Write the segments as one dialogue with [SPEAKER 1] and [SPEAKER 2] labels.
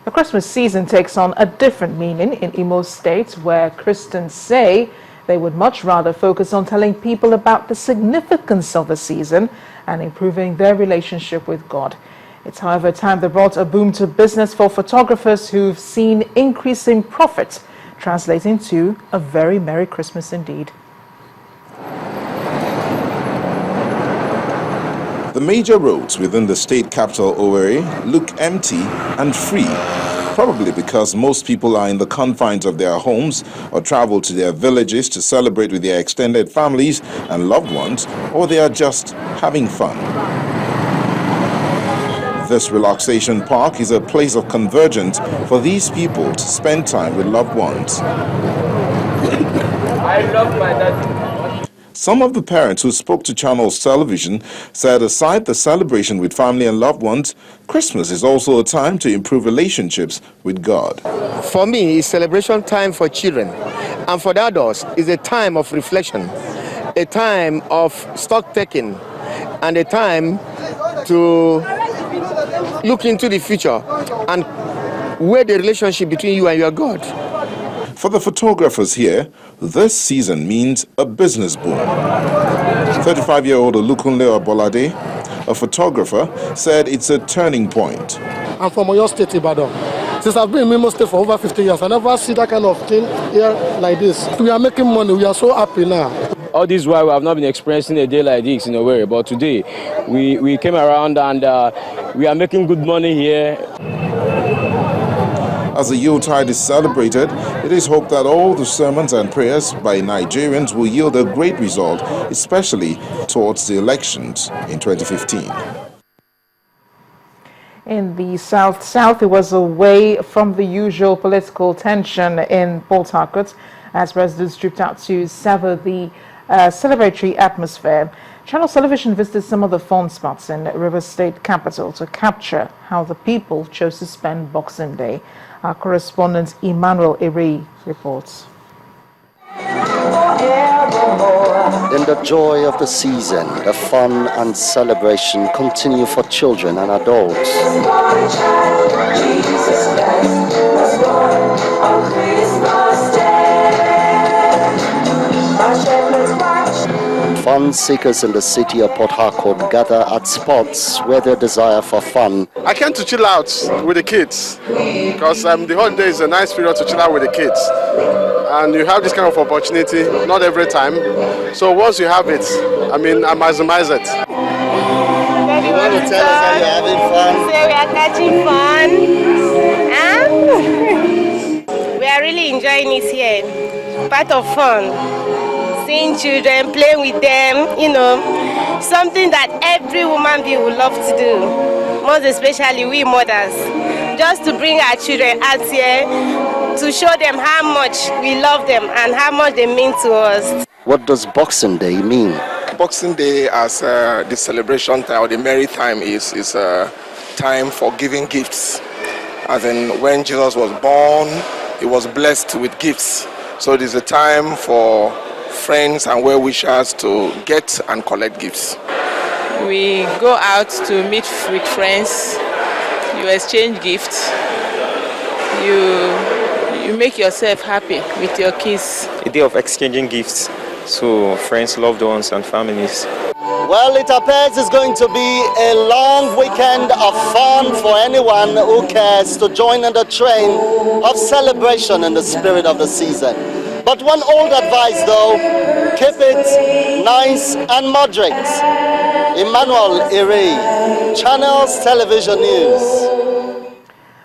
[SPEAKER 1] The Christmas season takes on a different meaning in Imo State, where Christians say they would much rather focus on telling people about the significance of the season and improving their relationship with God. It's, however, a time that brought a boom to business for photographers who've seen increasing profits, translating to a very Merry Christmas indeed.
[SPEAKER 2] The major roads within the state capital, Owerri, look empty and free, probably because most people are in the confines of their homes or travel to their villages to celebrate with their extended families and loved ones, or they are just having fun. This relaxation park is a place of convergence for these people to spend time with loved ones.
[SPEAKER 3] I love my daddy.
[SPEAKER 2] Some of the parents who spoke to Channels Television said aside the celebration with family and loved ones, Christmas is also a time to improve relationships with God.
[SPEAKER 4] For me, it's celebration time for children, and for the adults, it's a time of reflection, a time of stock taking, and a time to look into the future and weigh the relationship between you and your God.
[SPEAKER 2] For the photographers here, this season means a business boom. 35-year-old Olukunle Obolade, a photographer, said it's a turning point.
[SPEAKER 5] I'm from Oyo State, Ibadan. Since I've been in Imo State for over 50 years, I never see that kind of thing here like this. We are making money. We are so happy now.
[SPEAKER 3] All this while we have not been experiencing a day like this in Owerri, but today we came around and we are making good money here.
[SPEAKER 2] As the Yuletide is celebrated, it is hoped that all the sermons and prayers by Nigerians will yield a great result, especially towards the elections in 2015.
[SPEAKER 1] In the South, it was away from the usual political tension in Port Harcourt as residents trooped out to savor the celebratory atmosphere. Channel Television visited some of the fun spots in Rivers State capital to capture how the people chose to spend Boxing Day. Our correspondent Emmanuel Eri reports.
[SPEAKER 6] In the joy of the season, the fun and celebration continue for children and adults. Fun seekers in the city of Port Harcourt gather at spots where their desire for fun.
[SPEAKER 7] I came to chill out with the kids because the holiday is a nice period to chill out with the kids. And you have this kind of opportunity, not every time. So once you have it, I maximize it.
[SPEAKER 6] You want to tell us how you're having fun?
[SPEAKER 8] So we are catching fun. We are really enjoying it here. Part of fun. Seeing children, playing with them, something that every woman being would love to do. Most especially we mothers. Just to bring our children out here to show them how much we love them and how much they mean to us.
[SPEAKER 6] What does Boxing Day mean?
[SPEAKER 7] Boxing Day as the celebration time or the merry time is a time for giving gifts. As in when Jesus was born, he was blessed with gifts. So it is a time for friends and well-wishers to get and collect gifts.
[SPEAKER 9] We go out to meet with friends, you exchange gifts, you make yourself happy with your kids.
[SPEAKER 10] A day of exchanging gifts to friends, loved ones and families.
[SPEAKER 6] Well, it appears it's going to be a long weekend of fun for anyone who cares to join in the train of celebration in the spirit of the season. But one old advice though, keep it nice and moderate. Emmanuel Eri, Channels Television News.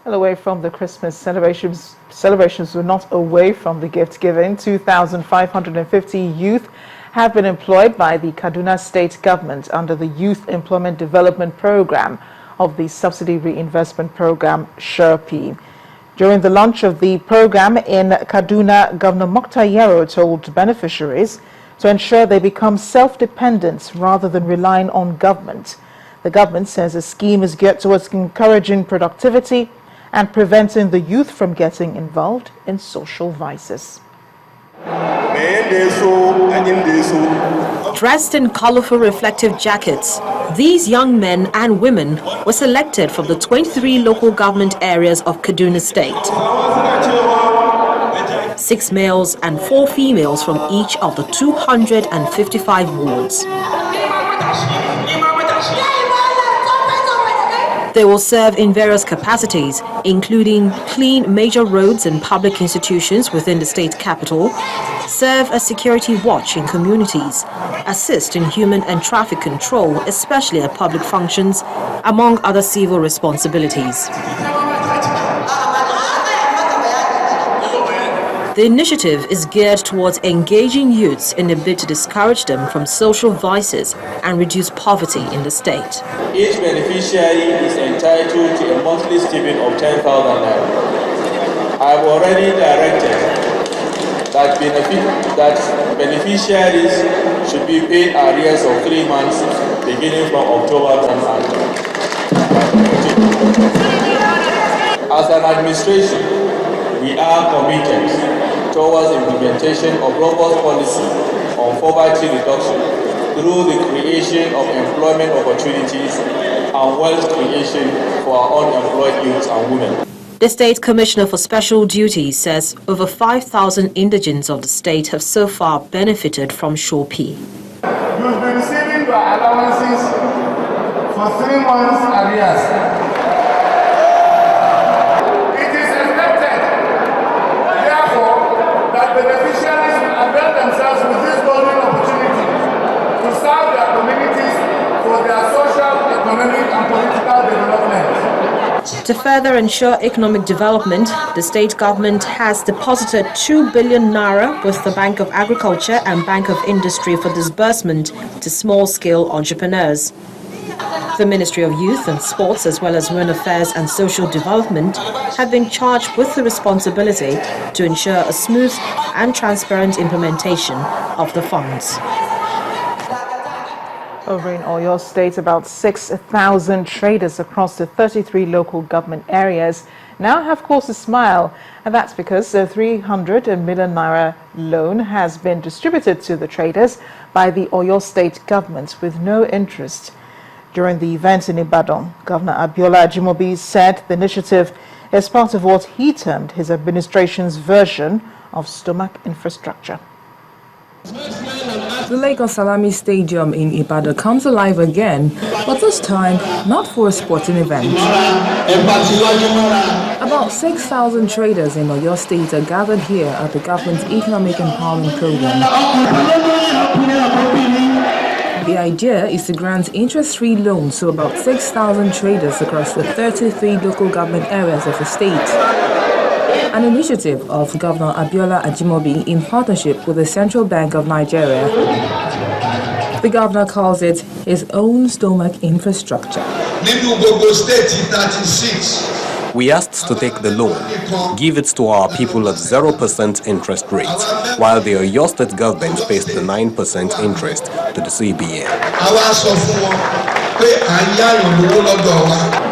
[SPEAKER 1] Well, away from the Christmas celebrations were not away from the gift giving. 2,550 youth have been employed by the Kaduna State government under the Youth Employment Development Program of the Subsidy Reinvestment Program, SHRP. During the launch of the program in Kaduna, Governor Mokhtar Yaro told beneficiaries to ensure they become self-dependent rather than relying on government. The government says the scheme is geared towards encouraging productivity and preventing the youth from getting involved in social vices.
[SPEAKER 11] Dressed in colorful reflective jackets, these young men and women were selected from the 23 local government areas of Kaduna State. 6 males and 4 females from each of the 255 wards. They will serve in various capacities, including clean major roads and public institutions within the state capital, serve as security watch in communities, assist in human and traffic control, especially at public functions, among other civil responsibilities. The initiative is geared towards engaging youths in a bid to discourage them from social vices and reduce poverty in the state.
[SPEAKER 12] Each beneficiary is entitled to a monthly stipend of 10,000 naira. I have already directed that beneficiaries should be paid arrears of 3 months beginning from October 2014. As an administration, we are committed towards implementation of robust policy on poverty reduction through the creation of employment opportunities and wealth creation for our unemployed youth and women.
[SPEAKER 11] The State Commissioner for Special Duties says over 5,000 indigents of the state have so far benefited from Shopi.
[SPEAKER 13] You'll be receiving your allowances for 3 months arrears. Beneficiaries will avail themselves with this golden opportunity to serve their communities for their social, economic, and political development.
[SPEAKER 11] To further ensure economic development, the state government has deposited 2 billion naira with the Bank of Agriculture and Bank of Industry for disbursement to small-scale entrepreneurs. The Ministry of Youth and Sports, as well as Women Affairs and Social Development, have been charged with the responsibility to ensure a smooth and transparent implementation of the funds.
[SPEAKER 1] Over in Oyo State, about 6,000 traders across the 33 local government areas now have cause to smile, and that's because the 300 million naira loan has been distributed to the traders by the Oyo State government with no interest. During the event in Ibadan, Governor Abiola Ajimobi said the initiative is part of what he termed his administration's version of stomach infrastructure.
[SPEAKER 14] The Lagos Salami Stadium in Ibadan comes alive again, but this time not for a sporting event. About 6,000 traders in Oyo State are gathered here at the government's Economic Empowerment Program. The idea is to grant interest-free loans to about 6,000 traders across the 33 local government areas of the state. An initiative of Governor Abiola Ajimobi in partnership with the Central Bank of Nigeria. The governor calls it his own stomach infrastructure.
[SPEAKER 15] We asked to take the loan, give it to our people at 0% interest rate, while the Oyo State government pays the 9% interest to the CBN.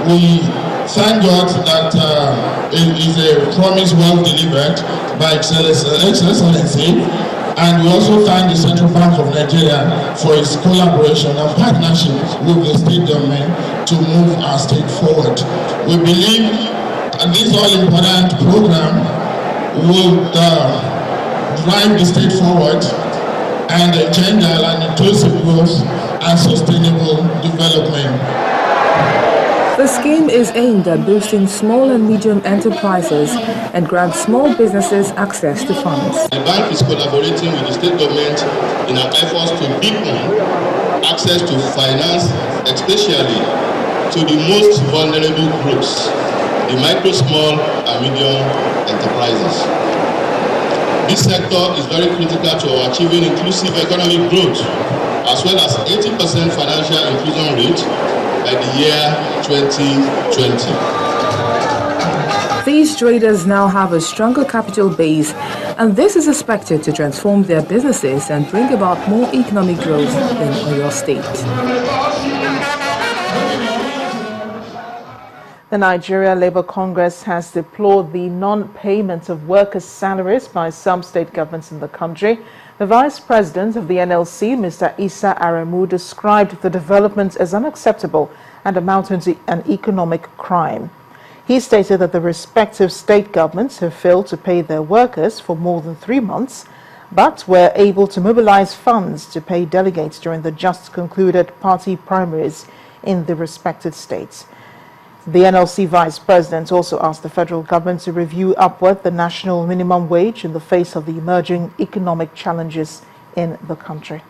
[SPEAKER 16] We thank God that it is a promise well delivered by Excellency, and we also thank the Central Bank of Nigeria for its collaboration and partnership with the state government to move our state forward. We believe this all-important program will drive the state forward and engender an inclusive growth and sustainable development.
[SPEAKER 14] The scheme is aimed at boosting small and medium enterprises and grant small businesses access to funds.
[SPEAKER 16] The bank is collaborating with the state government in our efforts to deepen access to finance, especially to the most vulnerable groups, the micro, small, and medium enterprises. This sector is very critical to achieving inclusive economic growth, as well as 80% financial inclusion rate by the year 2020.
[SPEAKER 14] These traders now have a stronger capital base, and this is expected to transform their businesses and bring about more economic growth in Oyo State.
[SPEAKER 1] The Nigeria Labour Congress has deplored the non-payment of workers' salaries by some state governments in the country. The Vice President of the NLC, Mr. Issa Aremu, described the development as unacceptable and amounting to an economic crime. He stated that the respective state governments have failed to pay their workers for more than 3 months, but were able to mobilize funds to pay delegates during the just concluded party primaries in the respective states. The NLC Vice President also asked the federal government to review upward the national minimum wage in the face of the emerging economic challenges in the country.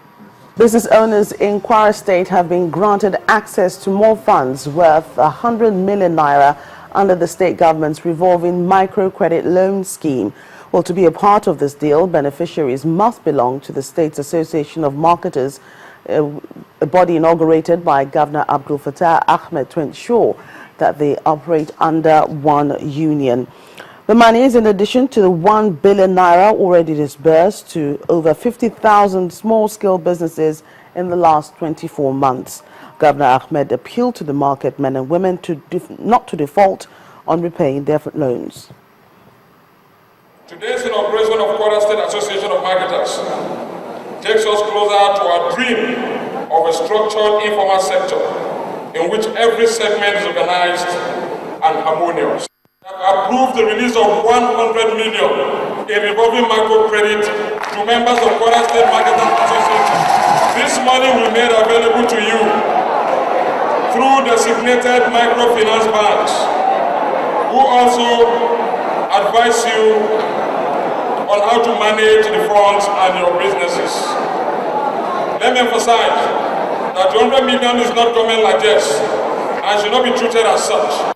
[SPEAKER 17] Business owners in Kwara State have been granted access to more funds worth 100 million naira under the state government's revolving microcredit loan scheme. Well, to be a part of this deal, beneficiaries must belong to the State's Association of Marketers, a body inaugurated by Governor Abdul Fattah Ahmed to ensure that they operate under one union. The money is in addition to the 1 billion naira already disbursed to over 50,000 small-scale businesses in the last 24 months. Governor Ahmed appealed to the market men and women not to default on repaying their loans.
[SPEAKER 18] Today's inauguration of Kwara State Association of Marketers takes us closer to our dream of a structured informal sector in which every segment is organized and harmonious. We have approved the release of 100 million in revolving microcredit to members of Kwara State Marketers Association. This money will be made available to you through designated microfinance banks who also advise you on how to manage the funds and your businesses. Let me emphasize that 200 million is not coming like this and should not be treated as such.